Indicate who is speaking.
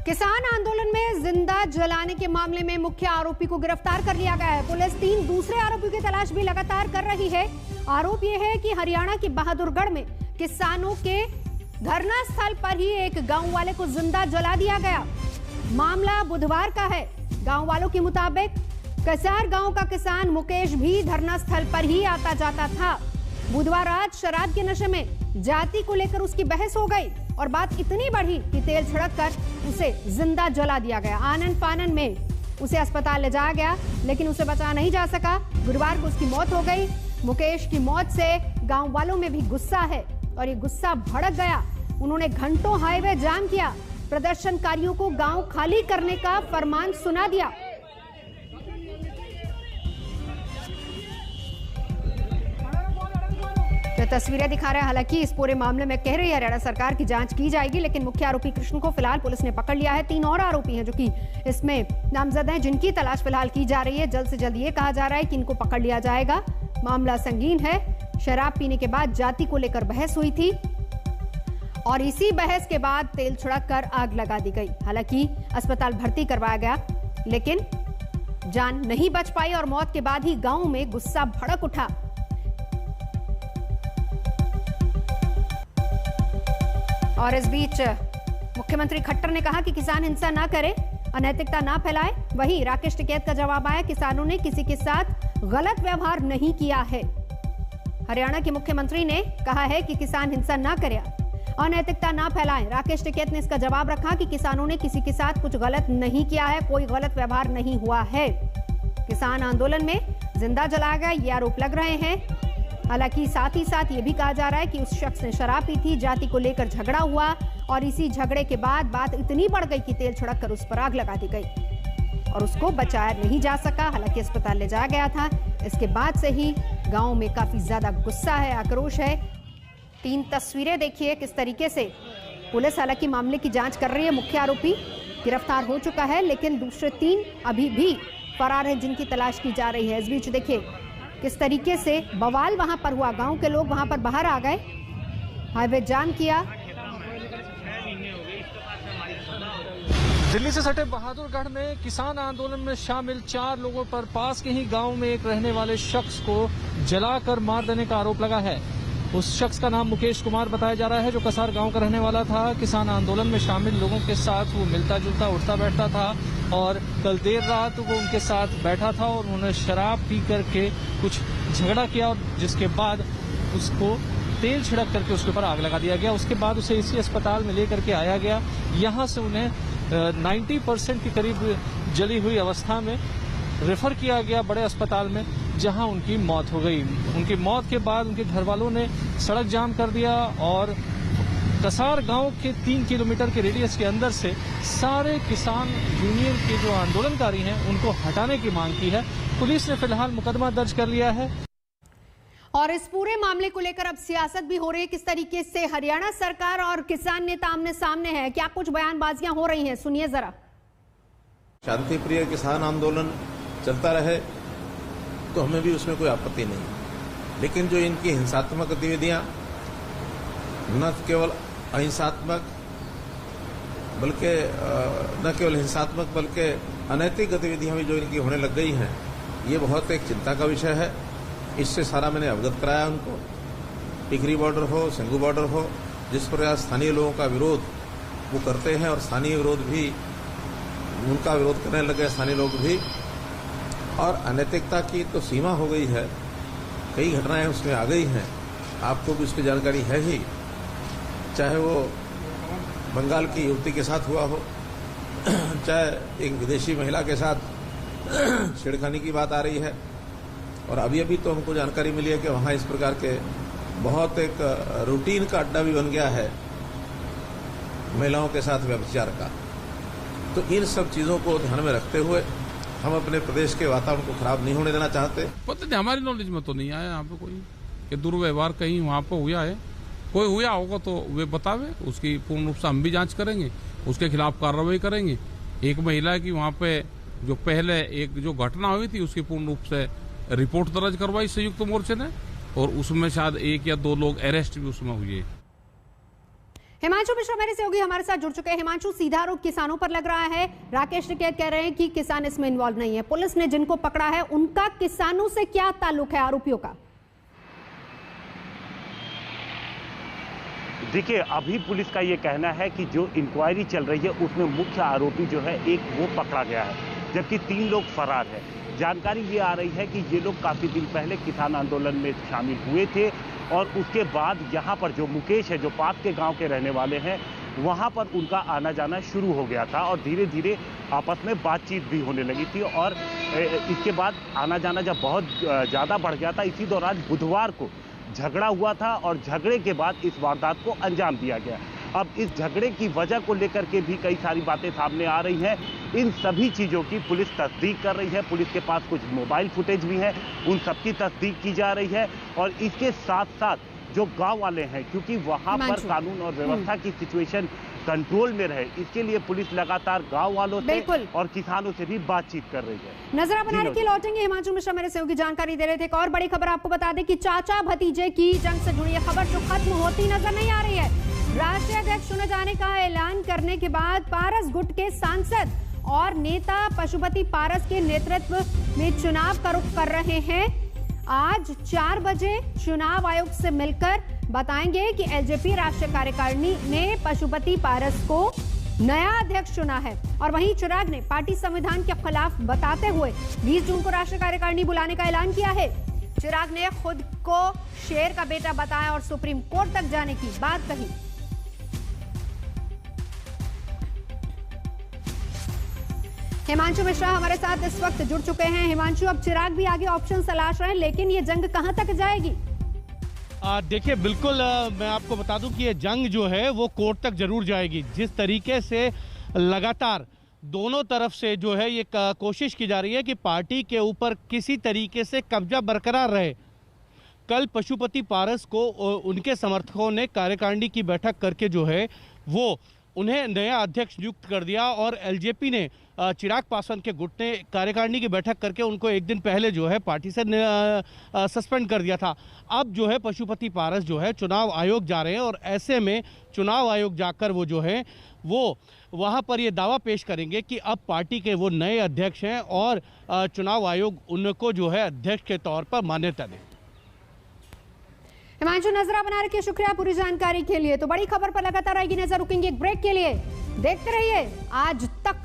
Speaker 1: किसान आंदोलन में जिंदा जलाने के मामले में मुख्य आरोपी को गिरफ्तार कर लिया गया है। पुलिस 3 दूसरे आरोपियों की तलाश भी लगातार कर रही है। आरोप यह है कि हरियाणा के बहादुरगढ़ में किसानों के धरना स्थल पर ही एक गांव वाले को जिंदा जला दिया गया। मामला बुधवार का है। गांव वालों के मुताबिक कसार गांव का किसान मुकेश भी धरना स्थल पर ही आता जाता था। बुधवार रात शराब के नशे में जाति को लेकर उसकी बहस हो गई और बात इतनी बढ़ी कि तेल छिड़क कर उसे जिंदा जला दिया गया। आनन फानन में उसे अस्पताल ले जाया गया, लेकिन उसे बचा नहीं जा सका। गुरुवार को उसकी मौत हो गई। मुकेश की मौत से गांव वालों में भी गुस्सा है और ये गुस्सा भड़क गया। उन्होंने घंटों हाईवे जाम किया, प्रदर्शनकारियों को गांव खाली करने का फरमान सुना दिया। जो तस्वीरें दिखा रहे हैं, हालांकि इस पूरे मामले में कह रही है हरियाणा सरकार की जांच की जाएगी, लेकिन मुख्य आरोपी कृष्ण को फिलहाल पुलिस ने पकड़ लिया है। 3 और आरोपी हैं जो कि इसमें नामजद हैं, जिनकी तलाश फिलहाल की जा रही है। जल्द से जल्द ये कहा जा रहा है कि इनको पकड़ लिया जाएगा। मामला संगीन है। शराब पीने के बाद जाति को लेकर बहस हुई थी और इसी बहस के बाद तेल छिड़क कर आग लगा दी गई। हालांकि अस्पताल भर्ती करवाया गया, लेकिन जान नहीं बच पाई और मौत के बाद ही गांव में गुस्सा भड़क उठा। और इस बीच मुख्यमंत्री खट्टर ने कहा कि किसान हिंसा ना करे, अनैतिकता ना फैलाए। वहीं राकेश टिकैत का जवाब आया, किसानों ने किसी के साथ गलत व्यवहार नहीं किया है। हरियाणा के मुख्यमंत्री ने कहा है कि किसान हिंसा ना करे, अनैतिकता ना फैलाएं। राकेश टिकैत ने इसका जवाब रखा कि किसानों ने किसी के साथ कुछ गलत नहीं किया है, कोई गलत व्यवहार नहीं हुआ है। किसान आंदोलन में जिंदा जलाया गया, ये आरोप लग रहे हैं। हालांकि साथ ही साथ ये भी कहा जा रहा है कि उस शख्स ने शराब पी थी, जाति को लेकर झगड़ा हुआ और इसी झगड़े के बाद बात इतनी बढ़ गई कि तेल छिड़क कर उस पर आग लगा दी गई और उसको बचाया नहीं जा सका। हालांकि अस्पताल ले जाया गया था। इसके बाद से ही गांव में काफी ज्यादा गुस्सा है, आक्रोश है। 3 तस्वीरें देखिए किस तरीके से पुलिस हालांकि मामले की जांच कर रही है। मुख्य आरोपी गिरफ्तार हो चुका है, लेकिन दूसरे 3 अभी भी फरार हैं, जिनकी तलाश की जा रही है। इस बीच देखिए किस तरीके से बवाल वहां पर हुआ। गांव के लोग वहां पर बाहर आ गए, हाईवे जाम किया।
Speaker 2: दिल्ली से सटे बहादुरगढ़ में किसान आंदोलन में शामिल 4 लोगों पर पास के ही गांव में एक रहने वाले शख्स को जलाकर मार देने का आरोप लगा है। उस शख्स का नाम मुकेश कुमार बताया जा रहा है, जो कसार गांव का रहने वाला था। किसान आंदोलन में शामिल लोगों के साथ वो मिलता जुलता, उठता बैठता था और कल देर रात वो उनके साथ बैठा था और उन्होंने शराब पी करके कुछ झगड़ा किया और जिसके बाद उसको तेल छिड़क करके उसके ऊपर आग लगा दिया गया। उसके बाद उसे इसी अस्पताल में लेकर के आया गया। यहाँ से उन्हें 90% के करीब जली हुई अवस्था में रेफर किया गया बड़े अस्पताल में, जहां उनकी मौत हो गई। उनकी मौत के बाद उनके घर वालों ने सड़क जाम कर दिया और कसार गांव के 3 किलोमीटर के रेडियस के अंदर से सारे किसान यूनियन के जो आंदोलनकारी हैं उनको हटाने की मांग की है। पुलिस ने फिलहाल मुकदमा दर्ज कर लिया है।
Speaker 1: और इस पूरे मामले को लेकर अब सियासत भी हो रही है। किस तरीके से हरियाणा सरकार और किसान नेता आमने सामने है, क्या कुछ बयानबाजियां हो रही हैं, सुनिए जरा।
Speaker 3: शांति प्रिय किसान आंदोलन चलता रहे तो हमें भी उसमें कोई आपत्ति नहीं, लेकिन जो इनकी हिंसात्मक गतिविधियां न केवल अहिंसात्मक बल्कि न केवल हिंसात्मक बल्कि अनैतिक गतिविधियां भी जो इनकी होने लग गई हैं, ये बहुत एक चिंता का विषय है। इससे सारा मैंने अवगत कराया उनको। टिकरी बॉर्डर हो, सिंगू बॉर्डर हो, जिस प्रकार स्थानीय लोगों का विरोध वो करते हैं और स्थानीय विरोध भी उनका विरोध करने लगे स्थानीय लोग भी। और अनैतिकता की तो सीमा हो गई है, कई घटनाएं उसमें आ गई हैं, आपको भी उसकी जानकारी है ही। चाहे वो बंगाल की युवती के साथ हुआ हो, चाहे एक विदेशी महिला के साथ छेड़खानी की बात आ रही है, और अभी तो हमको जानकारी मिली है कि वहाँ इस प्रकार के बहुत एक रूटीन का अड्डा भी बन गया है महिलाओं के साथ व्यभिचार का। तो इन सब चीजों को ध्यान में रखते हुए हम अपने प्रदेश के वातावरण को खराब नहीं होने देना चाहते।
Speaker 4: पता नहीं, हमारी नॉलेज में तो नहीं आया यहाँ पे कोई कि दुर्व्यवहार कहीं वहाँ पे हुआ है। कोई हुआ होगा तो वे बतावे, उसकी पूर्ण रूप से हम भी जांच करेंगे, उसके खिलाफ कार्रवाई करेंगे। एक महिला की वहाँ पे जो पहले एक जो घटना हुई थी उसकी पूर्ण रूप से रिपोर्ट दर्ज करवाई संयुक्त मोर्चे ने, और उसमें शायद 1 या 2 लोग अरेस्ट भी उसमें हुए।
Speaker 1: हिमांशु मिश्रा मेरे सहयोगी हमारे साथ जुड़ चुके हैं। हिमांशु, सीधा आरोप किसानों पर लग रहा है। राकेश टिकैत कह रहे हैं कि किसान इसमें इन्वॉल्व नहीं है। पुलिस ने जिनको पकड़ा है उनका किसानों से क्या ताल्लुक है, आरोपियों का?
Speaker 5: देखिए, अभी पुलिस का ये कहना है कि जो इंक्वायरी चल रही है उसमें मुख्य आरोपी जो है एक वो पकड़ा गया है, जबकि 3 लोग फरार हैं। जानकारी ये आ रही है कि ये लोग काफी दिन पहले किसान आंदोलन में शामिल हुए थे और उसके बाद यहाँ पर जो मुकेश है, जो पास के गांव के रहने वाले हैं, वहाँ पर उनका आना जाना शुरू हो गया था और धीरे धीरे आपस में बातचीत भी होने लगी थी। और इसके बाद आना जाना जब बहुत ज़्यादा बढ़ गया था, इसी दौरान बुधवार को झगड़ा हुआ था और झगड़े के बाद इस वारदात को अंजाम दिया गया। अब इस झगड़े की वजह को लेकर के भी कई सारी बातें सामने आ रही हैं। इन सभी चीज़ों की पुलिस तस्दीक कर रही है। पुलिस के पास कुछ मोबाइल फुटेज भी है, उन सबकी तस्दीक की जा रही है। और इसके साथ साथ जो गांव वाले हैं, क्योंकि वहां पर कानून और व्यवस्था की सिचुएशन कंट्रोल में रहे, इसके लिए पुलिस लगातार गांव वालों से और किसानों से भी बातचीत कर रही है।
Speaker 1: नजर बना रखिए, लौटेंगे। हिमांशु मिश्रा मेरे सहयोगी जानकारी दे रहे थे। एक और बड़ी खबर आपको बता दें कि चाचा भतीजे की जंग से जुड़ी खबर जो खत्म होती नजर नहीं आ रही है। राष्ट्रीय अध्यक्ष चुने जाने का ऐलान करने के बाद पारस गुट के सांसद और नेता पशुपति पारस के नेतृत्व में चुनाव का रुख कर रहे हैं। आज 4 बजे चुनाव आयोग से मिलकर बताएंगे कि एलजेपी राष्ट्रीय कार्यकारिणी ने पशुपति पारस को नया अध्यक्ष चुना है। और वहीं चिराग ने पार्टी संविधान के खिलाफ बताते हुए 20 जून को राष्ट्रीय कार्यकारिणी बुलाने का ऐलान किया है। चिराग ने खुद को शेर का बेटा बताया और सुप्रीम कोर्ट तक जाने की बात कही। हिमांशु मिश्रा हमारे साथ इस वक्त जुड़ चुके हैं। हिमांशु, अब चिराग भी आगे ऑप्शन तलाश रहे हैं, लेकिन ये जंग कहां तक जाएगी?
Speaker 6: देखिए, बिल्कुल मैं आपको बता दूं कि ये जंग जो है वो कोर्ट तक जरूर जाएगी। जिस तरीके से लगातार दोनों तरफ से जो है ये कोशिश की जा रही है कि पार्टी के ऊपर किसी तरीके से कब्जा बरकरार रहे। कल पशुपति पारस को उनके समर्थकों ने कार्यकारिणी की बैठक करके जो है वो उन्हें नया अध्यक्ष नियुक्त कर दिया और एलजेपी ने चिराग पासवान के गुट ने कार्यकारिणी की बैठक करके उनको एक दिन पहले जो है पार्टी से सस्पेंड कर दिया था। अब जो है पशुपति पारस जो है चुनाव आयोग जा रहे हैं और ऐसे में चुनाव आयोग जाकर वो जो है वो वहाँ पर ये दावा पेश करेंगे कि अब पार्टी के वो नए अध्यक्ष हैं और चुनाव आयोग उनको जो है अध्यक्ष के तौर पर मान्यता दे।
Speaker 1: हिमांशु, नजर बना रखिए, शुक्रिया पूरी जानकारी के लिए। तो बड़ी खबर पर लगातार आएगी नजर, रुकेंगे एक ब्रेक के लिए। देखते रहिए आज तक।